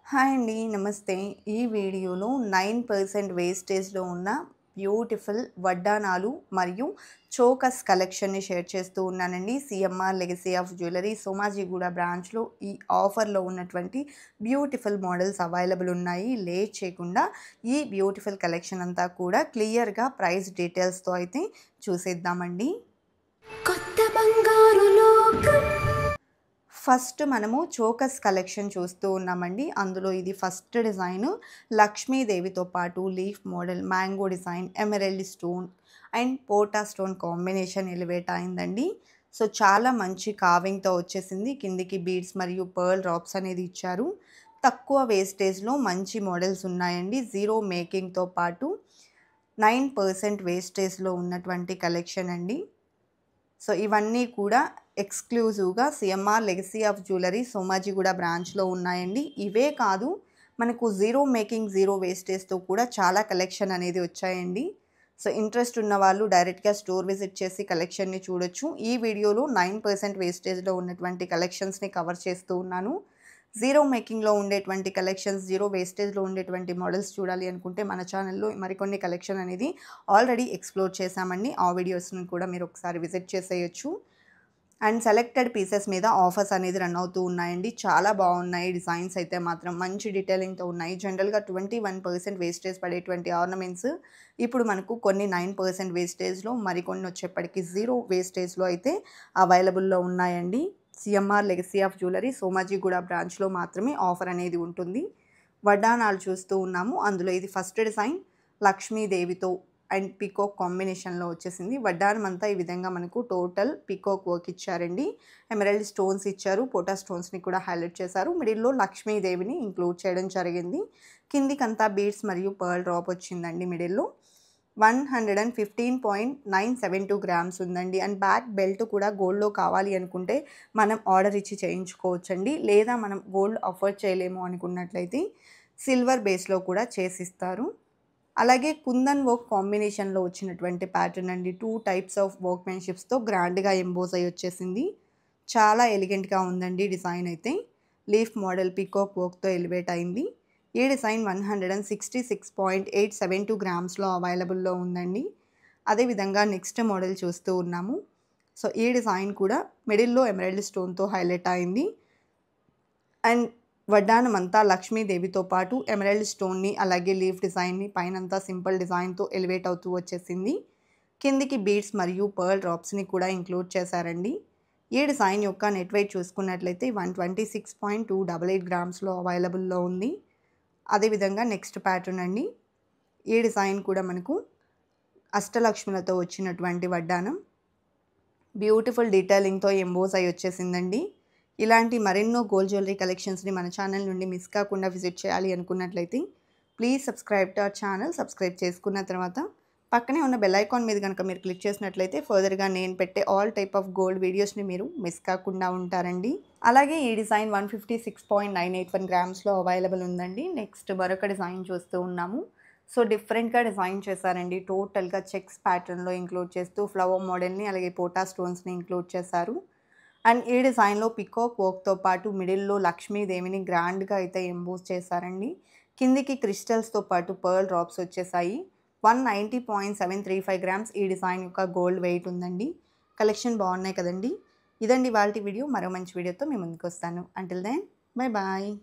Hi అండి. నమస్తే. ఈ వీడియోలో 9% వేస్టేజ్‌లో ఉన్న బ్యూటిఫుల్ వడ్డానాలు మరియు చోకస్ కలెక్షన్‌ని షేర్ చేస్తూ ఉన్నానండి. CMR legacy of jewellery Somajiguda బ్రాంచ్‌లో ఈ ఆఫర్‌లో ఉన్నటువంటి బ్యూటిఫుల్ మోడల్స్ అవైలబుల్ ఉన్నాయి. లేట్ చేయకుండా ఈ బ్యూటిఫుల్ కలెక్షన్ అంతా కూడా క్లియర్‌గా ప్రైస్ డీటెయిల్స్‌తో అయితే చూసేద్దామండి. కొత్త బంగారు లోకం. ఫస్ట్ మనము చోకస్ కలెక్షన్ చూస్తూ ఉన్నామండి. అందులో ఇది ఫస్ట్ డిజైన్ లక్ష్మీదేవితో పాటు leaf model, mango design, emerald stone and పోటా స్టోన్ కాంబినేషన్ ఎలివేట్ అయిందండి. సో చాలా మంచి కార్వింగ్‌తో వచ్చేసింది. కిందికి బీడ్స్ మరియు పర్ల్ డ్రాప్స్ అనేది ఇచ్చారు. తక్కువ వేస్టేజ్‌లో మంచి మోడల్స్ ఉన్నాయండి. జీరో మేకింగ్‌తో పాటు 9% వేస్టేజ్‌లో ఉన్నటువంటి కలెక్షన్ అండి. సో ఇవన్నీ కూడా ఎక్స్క్లూజివ్‌గా CMR legacy of jewellery Somajiguda బ్రాంచ్‌లో ఉన్నాయండి. ఇవే కాదు మనకు జీరో మేకింగ్, జీరో వేస్టేజ్‌తో కూడా చాలా కలెక్షన్ అనేది వచ్చాయండి. సో ఇంట్రెస్ట్ ఉన్న వాళ్ళు డైరెక్ట్‌గా స్టోర్ విజిట్ చేసి కలెక్షన్‌ని చూడొచ్చు. ఈ వీడియోలో 9% వేస్టేజ్‌లో ఉన్నటువంటి కలెక్షన్స్‌ని కవర్ చేస్తూ ఉన్నాను. జీరో మేకింగ్‌లో ఉండేటువంటి కలెక్షన్స్, జీరో వేస్టేజ్‌లో ఉండేటువంటి మోడల్స్ చూడాలి అనుకుంటే మన ఛానల్‌లో మరికొన్ని కలెక్షన్ అనేది ఆల్రెడీ ఎక్స్‌ప్లోర్ చేశామండి. ఆ వీడియోస్‌ని కూడా మీరు ఒకసారి విజిట్ చేసేయొచ్చు. అండ్ సెలెక్టెడ్ పీసెస్ మీద ఆఫర్స్ అనేది రన్ అవుతూ ఉన్నాయండి. చాలా బాగున్నాయి. డిజైన్స్ అయితే మాత్రం మంచి డీటెయిలింగ్‌తో ఉన్నాయి. జనరల్‌గా 21% వేస్టేజ్ పడేటువంటి ఆర్నమెంట్స్ ఇప్పుడు మనకు కొన్ని 9% వేస్టేజ్‌లో, మరికొన్ని వచ్చేప్పటికి జీరో వేస్టేజ్‌లో అయితే అవైలబుల్‌లో ఉన్నాయండి. CMR legacy of jewellery Somajiguda బ్రాంచ్‌లో మాత్రమే ఆఫర్ అనేది ఉంటుంది. వడ్డానాలు చూస్తూ ఉన్నాము. అందులో ఇది ఫస్ట్ డిజైన్ లక్ష్మీదేవితో అండ్ పీకాక్ కాంబినేషన్‌లో వచ్చేసింది. వడ్డానం అంతా ఈ విధంగా మనకు టోటల్ పీకాక్ వర్క్ ఇచ్చారండి. ఎమరాల్డ్ స్టోన్స్ ఇచ్చారు. పోటా స్టోన్స్‌ని కూడా హైలైట్ చేశారు. మిడిల్‌లో లక్ష్మీదేవిని ఇంక్లూడ్ చేయడం జరిగింది. కిందికంతా బీడ్స్ మరియు పర్ల్ డ్రాప్ వచ్చిందండి మిడిల్‌లో. 115.972 గ్రామ్స్ ఉందండి. అండ్ బ్యాక్ బెల్ట్ కూడా గోల్డ్‌లో కావాలి అనుకుంటే మనం ఆర్డర్ ఇచ్చి చేయించుకోవచ్చండి. లేదా మనం గోల్డ్ అఫోర్డ్ చేయలేము అనుకున్నట్లయితే సిల్వర్ బేస్‌లో కూడా చేసిస్తారు. అలాగే కుందన్ వర్క్ కాంబినేషన్‌లో వచ్చినటువంటి ప్యాటర్న్ అండి. 2 టైప్స్ ఆఫ్ వర్క్‌మెన్‌షిప్స్‌తో గ్రాండ్‌గా ఎంబోస్ అయ్యి వచ్చేసింది. చాలా ఎలిగెంట్‌గా ఉందండి డిజైన్ అయితే. లీఫ్ మోడల్ పీకాక్ వర్క్‌తో ఎలివేట్ అయింది. ఈ డిజైన్ 166.872 గ్రామ్స్‌లో అవైలబుల్‌లో ఉందండి. అదేవిధంగా నెక్స్ట్ మోడల్ చూస్తూ ఉన్నాము. సో ఈ డిజైన్ కూడా మిడిల్‌లో ఎమరాల్డ్ స్టోన్‌తో హైలైట్ అయింది. అండ్ వడ్డానం అంతా లక్ష్మీదేవితో పాటు ఎమరాల్డ్ స్టోన్‌ని, అలాగే లీఫ్ డిజైన్‌ని, పైనంతా సింపుల్ డిజైన్‌తో ఎలివేట్ అవుతూ వచ్చేసింది. కిందికి బీడ్స్ మరియు పర్ల్ డ్రాప్స్‌ని కూడా ఇంక్లూడ్ చేశారండి. ఈ డిజైన్ యొక్క నెట్ వెయిట్ చూసుకున్నట్లయితే 126.288 గ్రామ్స్‌లో అవైలబుల్‌లో ఉంది. అదేవిధంగా నెక్స్ట్ ప్యాటర్న్ అండి. ఈ డిజైన్ కూడా మనకు అష్టలక్ష్ములతో వచ్చినటువంటి వడ్డానం. బ్యూటిఫుల్ డీటెయిలింగ్‌తో ఎంబోస్ అయ్యి వచ్చేసిందండి. ఇలాంటి మరెన్నో గోల్డ్ జ్యువెలరీ కలెక్షన్స్‌ని మన ఛానల్ నుండి మిస్ కాకుండా విజిట్ చేయాలి అనుకున్నట్లయితే please subscribe to our channel. Subscribe చేసుకున్న తర్వాత పక్కనే ఉన్న బెల్ ఐకాన్ మీద కనుక మీరు క్లిక్ చేసినట్లయితే ఫర్దర్‌గా నేను పెట్టే ఆల్ టైప్ ఆఫ్ గోల్డ్ వీడియోస్‌ని మీరు మిస్ కాకుండా ఉంటారండి. అలాగే ఈ డిజైన్ 156.981 గ్రామ్స్‌లో అవైలబుల్ ఉందండి. నెక్స్ట్ మరొక డిజైన్ చూస్తూ ఉన్నాము. సో డిఫరెంట్‌గా డిజైన్ చేశారండి. టోటల్‌గా చెక్స్ ప్యాటర్న్‌లో ఇంక్లూడ్ చేస్తూ ఫ్లవర్ మోడల్‌ని, అలాగే పోటా స్టోన్స్‌ని ఇంక్లూడ్ చేశారు. అండ్ ఈ డిజైన్‌లో పీకాక్ వర్క్‌తో పాటు మిడిల్‌లో లక్ష్మీదేవిని గ్రాండ్‌గా అయితే ఎంబోస్ చేశారండి. కిందికి క్రిస్టల్స్‌తో పాటు పర్ల్ డ్రాప్స్ వచ్చేసాయి. 190.735 గ్రామ్స్ ఈ డిజైన్ యొక్క గోల్డ్ వెయిట్ ఉందండి. కలెక్షన్ బాగున్నాయి కదండీ! ఇదండి ఇవాల్టి వీడియో. మరో మంచి వీడియోతో మీ ముందుకొస్తాను. Until then bye bye.